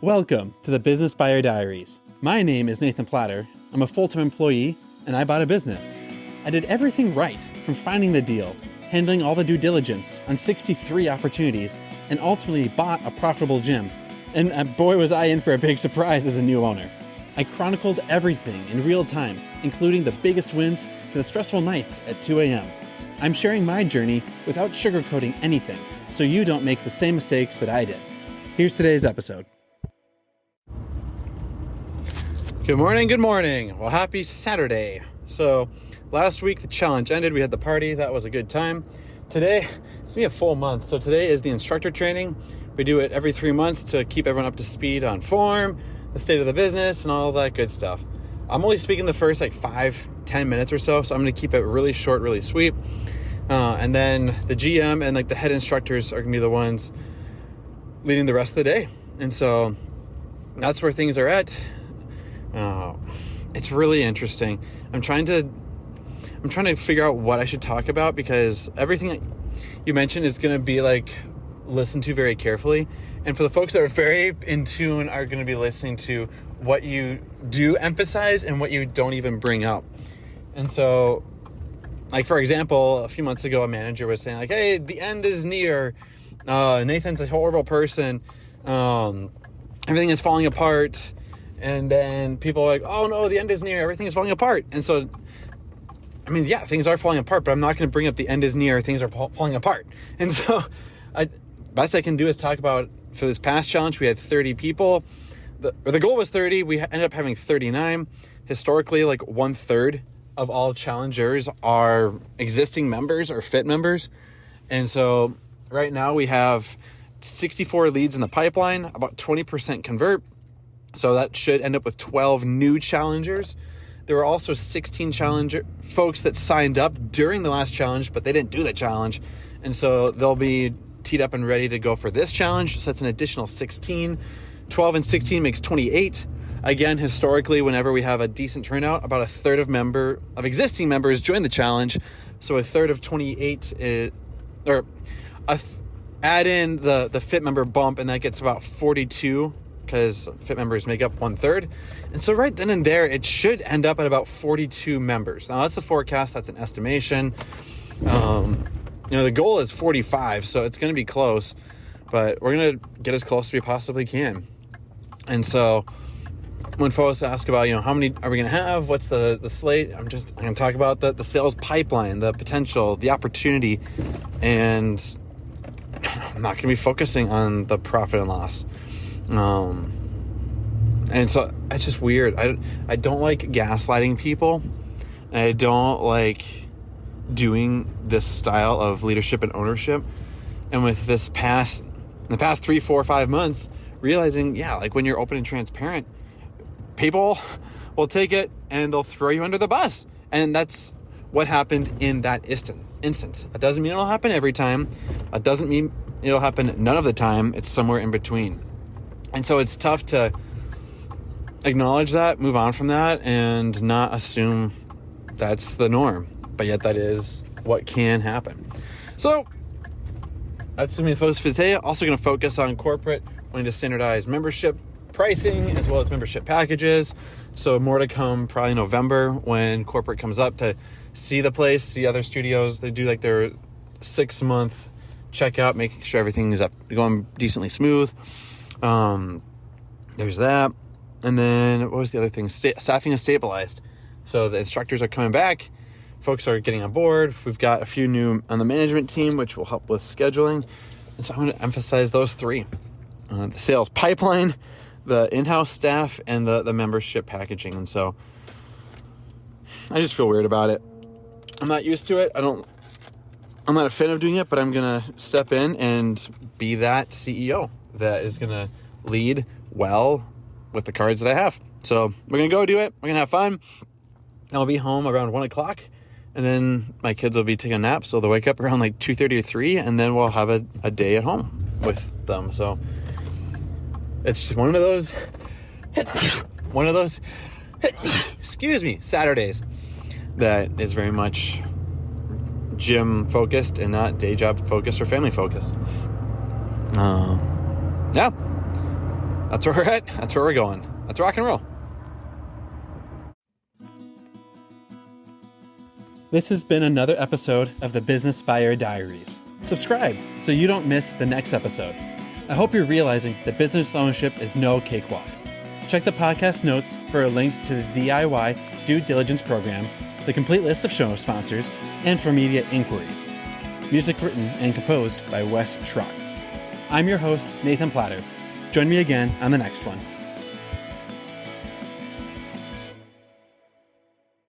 Welcome to the Business Buyer Diaries. My name is Nathan Platter. I'm a full-time employee, and I bought a business. I did everything right, from finding the deal, handling all the due diligence on 63 opportunities, and ultimately bought a profitable gym. And boy was I in for a big surprise as a new owner. I chronicled everything in real time, including the biggest wins to the stressful nights at 2 a.m. I'm sharing my journey without sugarcoating anything, so you don't make the same mistakes that I did. Here's today's episode. Good morning. Well, happy Saturday. So last week the challenge ended. We had the party. That was a good time. Today, it's been a full month. So today is the instructor training. We do it every 3 months to keep everyone up to speed on form, the state of the business, and all that good stuff. I'm only speaking the first 5-10 minutes or so. So I'm going to keep it really short, really sweet. And then the GM and the head instructors are going to be the ones leading the rest of the day. And so that's where things are at. It's really interesting. I'm trying to figure out what I should talk about, because everything you mentioned is going to be listened to very carefully. And for the folks that are very in tune are going to be listening to what you do emphasize and what you don't even bring up. And so, for example, a few months ago, a manager was saying hey, the end is near. Nathan's a horrible person. Everything is falling apart. And then people are oh no, the end is near, everything is falling apart. And so, things are falling apart, but I'm not going to bring up the end is near, things are falling apart. And so, best I can do is talk about, for this past challenge, we had 30 people. The goal was 30, we ended up having 39. Historically, 1/3 of all challengers are existing members or fit members. And so, right now we have 64 leads in the pipeline, about 20% convert. So that should end up with 12 new challengers. There were also 16 folks that signed up during the last challenge, but they didn't do the challenge. And so they'll be teed up and ready to go for this challenge. So that's an additional 16. 12 and 16 makes 28. Again, historically, whenever we have a decent turnout, about 1/3 of existing members join the challenge. So 1/3 of 28 add in the fit member bump, and that gets about 42. Because fit members make up 1/3. And so right then and there, it should end up at about 42 members. Now that's the forecast, that's an estimation. The goal is 45, so it's going to be close, but we're going to get as close as we possibly can. And so when folks ask about, how many are we going to have? What's the slate? I'm going to talk about the sales pipeline, the potential, the opportunity, and I'm not going to be focusing on the profit and loss. And so it's just weird. I don't like gaslighting people. I don't like doing this style of leadership and ownership. And with the past 3, 4, 5 months, realizing, when you're open and transparent, people will take it and they'll throw you under the bus. And that's what happened in that instance. That doesn't mean it'll happen every time. It doesn't mean it'll happen none of the time. It's somewhere in between. And so it's tough to acknowledge that, move on from that, and not assume that's the norm. But yet that is what can happen. So that's going to be the focus for today. Also going to focus on corporate, wanting to standardize membership pricing as well as membership packages. So more to come probably November when corporate comes up to see the place, see other studios. They do their 6-month checkout, making sure everything is going decently smooth. There's that. And then what was the other thing? Staffing is stabilized. So the instructors are coming back. Folks are getting on board. We've got a few new on the management team, which will help with scheduling. And so I'm going to emphasize those 3. The sales pipeline, the in-house staff, and the membership packaging. And so I just feel weird about it. I'm not used to it. I'm not a fan of doing it, but I'm going to step in and be that CEO that is going to lead well with the cards that I have. So we're going to go do it. We're going to have fun. I'll be home around 1 o'clock, and then my kids will be taking a nap. So they'll wake up around 2:30 or 3, and then we'll have a day at home with them. So it's just one of those, Saturdays that is very much gym focused and not day job focused or family focused. Yeah. That's where we're at. That's where we're going. Let's rock and roll. This has been another episode of the Business Buyer Diaries. Subscribe so you don't miss the next episode. I hope you're realizing that business ownership is no cakewalk. Check the podcast notes for a link to the DIY due diligence program, the complete list of show sponsors, and for media inquiries. Music written and composed by Wes Schrock. I'm your host, Nathan Platter. Join me again on the next one.